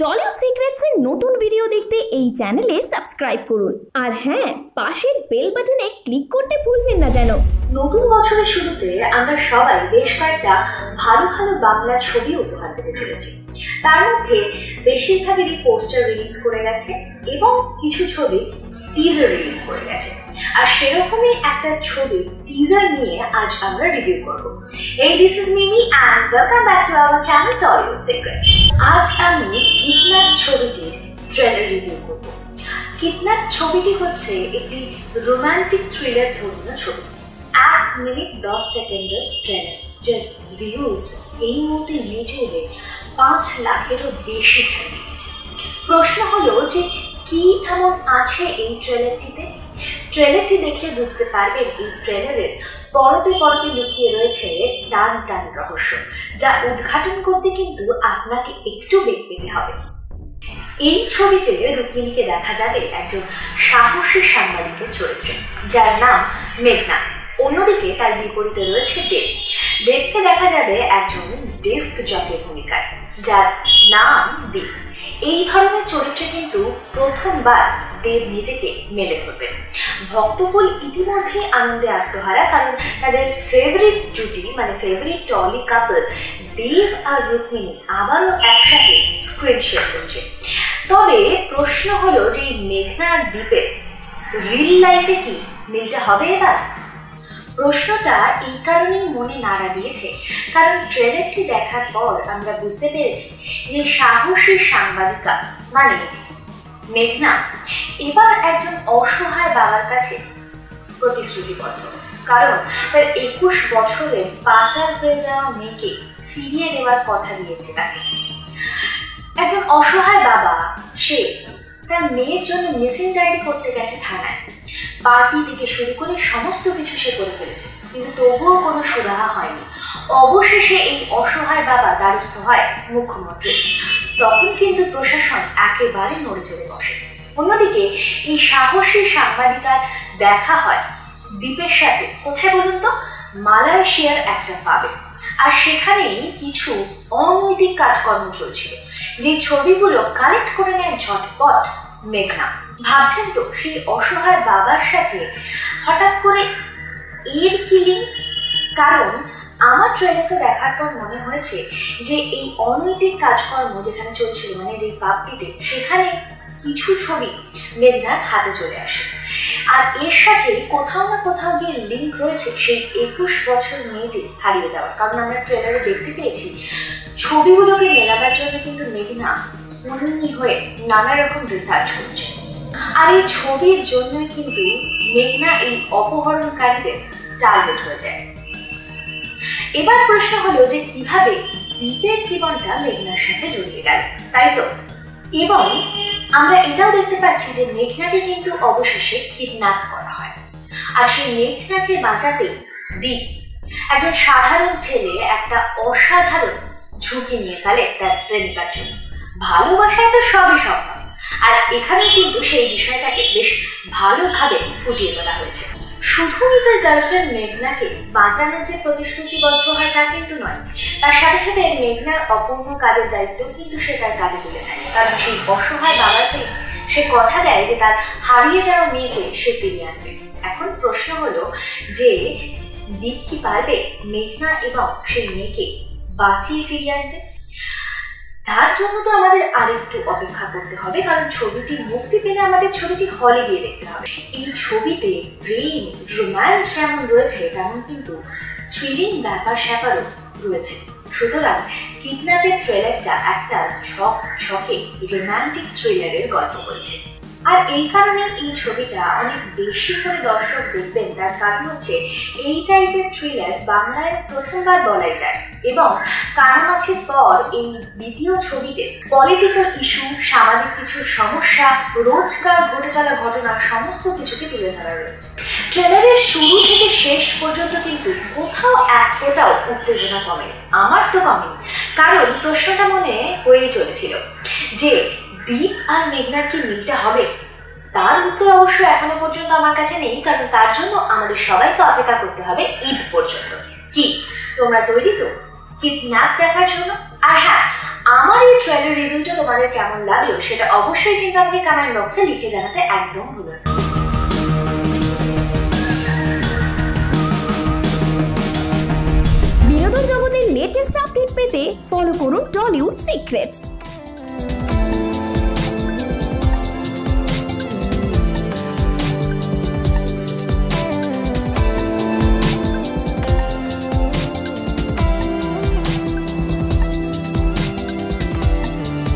Tollywood secrets এর নতুন video দেখতে এই চ্যানেলে সাবস্ক্রাইব করুন আর হ্যাঁ পাশের বেল বাটনে ক্লিক করতে ভুলবেন না যেন। নতুন বছরের শুরুতে আমরা সবাই বেশ কয়েকটা ভালো ভালো বাংলা ছবি উপহার পেতে চলেছি। তার মধ্যে বেশিরভাগেরই পোস্টার রিলিজ করে গেছে এবং কিছু ছবি টিজার রিলিজ করে গেছে। আর সেরকমই একটা ছবি টিজার নিয়ে আজ আমরা রিভিউ করব। এই this is Mimi and welcome back to our channel Tollywood secrets. আজ আমি কিডন্যাপ ছবিটির ট্রেলার রিভিউ করব। কিডন্যাপ ছবিটি হচ্ছে একটি রোমান্টিক থ্রিলার ধর্মীয় ছবি। 1 মিনিট 10 সেকেন্ডের ট্রেলার, যে ভিউজ এই মুহূর্তে ইউটিউবে 5 লাখেরও বেশি ছাড়িয়েছে। প্রশ্ন হলো যে কি এমন আছে এই ট্রেলারটিতে? ট্রেলারটি দেখলে বুঝতে পারবেন এই ট্রেলারের পরতে পরতে লুকিয়ে রয়েছে টান টান রহস্য, যা উদ্ঘাটন করতে কিন্তু আপনাকে একটু বেগ পেতে হবে। এই ছবিতে রুক্মিণীকে দেখা যাবে একজন সাহসী সাংবাদিকের চরিত্রে, যার নাম মেঘনা। অন্যদিকে তার বিপরীতে রয়েছে দেব। দেবকে দেখা যাবে একজন ডেস্ক জকের ভূমিকায়, যার নাম দীপ। এই ধরনের চরিত্রে কিন্তু প্রথমবার দেব নিজেকে মেলে ধরবেন। ভক্তকুল ইতিমধ্যে আনন্দে আত্মহারা, কারণ তাদের ফেভারিট জুটি মানে ফেভারিট টলি কাপল দেব আর রুক্মিণী আবারও একসাথে স্ক্রিন শেয়ার করছে। তবে প্রশ্ন হলো যে মেঘনা আর দীপের রিল লাইফে কি মিলটা হবে এবার? প্রশ্নটা এই কারণেই মনে নাড়া দিয়েছে কারণ ট্রেলারটি দেখার পর আমরা বুঝতে পেরেছি যে সাহসী সাংবাদিকা মানে মেঘনা এবার একজন অসহায় বাবার কাছে প্রতিশ্রুতিবদ্ধ, কারণ তার 21 বছরের পাচার হয়ে যাওয়া মেয়েকে ফিরিয়ে দেওয়ার কথা দিয়েছে তাকে। একজন অসহায় বাবা, সে তার মেয়ের জন্য মিসিং ডায়েরি করতে গেছে থানায়। পার্টি থেকে শুরু করে সমস্ত কিছু সে করে ফেলেছে, কিন্তু তবুও কোনো সুরাহা হয়নি। অবশেষে এই অসহায় বাবা দ্বারস্থ হয় মুখ্যমন্ত্রী। তখন কিন্তু প্রশাসন একেবারে নড়ে চড়ে বসে। অন্যদিকে এই সাহসী সাংবাদিকার দেখা হয় দীপের সাথে, কোথায় বলুন তো, মালয়েশিয়ার একটা পাবে। আর সেখানেই কিছু অনৈতিক কাজকর্ম চলছিল, যে ছবিগুলো কালেক্ট করে নেয় ঝটপট মেঘনা। ভাবছেন তো সেই অসহায় বাবার সাথে হঠাৎ করে এর কি লিঙ্ক? কারণ আমার ট্রেলারটা দেখার পর মনে হয়েছে যে এই অনৈতিক কাজকর্ম যেখানে চলছিল মানে যেই পাবটিতে, সেখানে কিছু ছবি মেঘনার হাতে চলে আসে। আর এর সাথে কোথাও না কোথাও গিয়ে লিঙ্ক রয়েছে সেই 21 বছর মেয়েটি হারিয়ে যাওয়া। কারণ আমরা ট্রেলারে দেখতে পেয়েছি ছবিগুলোকে মেলাবার জন্য কিন্তু মেঘনা হন্যি হয়ে নানা রকম রিসার্চ করছে। আর এই ছবির জন্যই কিন্তু মেঘনা এই অপহরণকারীদের টার্গেট হয়ে যায়। এবার প্রশ্ন হলো যে কিভাবে দীপের জীবনটা মেঘনার সাথে জড়িয়ে গেল, তাই তো? এবং আমরা এটাও দেখতে পাচ্ছি যে মেঘনাকে কিন্তু অবশেষে কিডন্যাপ করা হয়। আর সেই মেঘনাকে বাঁচাতে দীপ, একজন সাধারণ ছেলে, একটা অসাধারণ ঝুঁকি নিয়ে ফেলে তার প্রেমিকার জন্য। ভালোবাসায় তো সবই সম্ভব, আর এখানে কিন্তু সেই বিষয়টাকে বেশ ভালোভাবে ফুটিয়ে তোলা হয়েছে। শুধু নিজের গার্লফ্রেন্ড মেঘনাকে বাঁচানোর যে প্রতিশ্রুতিবদ্ধ হয় তা কিন্তু নয়, তার সাথে সাথে মেঘনার অপূর্ণ কাজের দায়িত্ব কিন্তু সে তার কাঁধে তুলে নেয়। কারণ সেই অসহায় বাবাকে সে কথা দেয় যে তার হারিয়ে যাওয়া মেয়েকে সে ফিরিয়ে আনবে। এখন প্রশ্ন হলো যে দীপ কি পারবে মেঘনা এবং সেই মেয়েকে বাঁচিয়ে ফিরিয়ে আনতে? তার জন্য তো আমাদের আরেকটু অপেক্ষা করতে হবে, কারণ ছবিটি মুক্তি পেলে আমাদের ছবিটি হলে গিয়ে দেখতে হবে। এই ছবিতে প্রেম রোম্যান্স যেমন রয়েছে, তেমন কিন্তু থ্রিলিং ব্যাপার স্যাপারও রয়েছে। সুতরাং কিডন্যাপের ট্রেলারটা একটা ছকে রোম্যান্টিক থ্রিলারের গল্প বলছে। আর এই কারণে এই ছবিটা অনেক বেশি করে দর্শক দেখবেন, তার কারণ হচ্ছে এই টাইপের থ্রিলার বাংলায় প্রথমবার বলাই যায়। এবং কানামাছির পর এই দ্বিতীয় ছবিতে পলিটিক্যাল ইস্যু, সামাজিক কিছু সমস্যা, রোজকার ঘটে চলা ঘটনা সমস্ত কিছুকে তুলে ধরা রয়েছে। ট্রেলারের শুরু থেকে শেষ পর্যন্ত কিন্তু কোথাও এক ফোঁটাও উত্তেজনা কমেনি, আমার তো কমেনি। কারণ প্রশ্নটা মনে হয়েই চলেছিল যে দীপ আর মেঘনার কি মিলটা হবে? তার উত্তর অবশ্য এখনো পর্যন্ত আমার কাছে নেই, কারণ তার জন্য আমাদের সবাইকে অপেক্ষা করতে হবে ঈদ পর্যন্ত। কি তোমরা তৈরি তো কিডন্যাপ দেখার জন্য? আর হ্যাঁ, আমার এই ট্রেলার রিভিউটা তোমাদের কেমন লাগলো সেটা অবশ্যই কিন্তু আমাকে কমেন্ট বক্সে লিখে জানাতে একদম ভুলো না। বিনোদন জগতের লেটেস্ট আপডেট পেতে ফলো করুন টলিউড সিক্রেটস।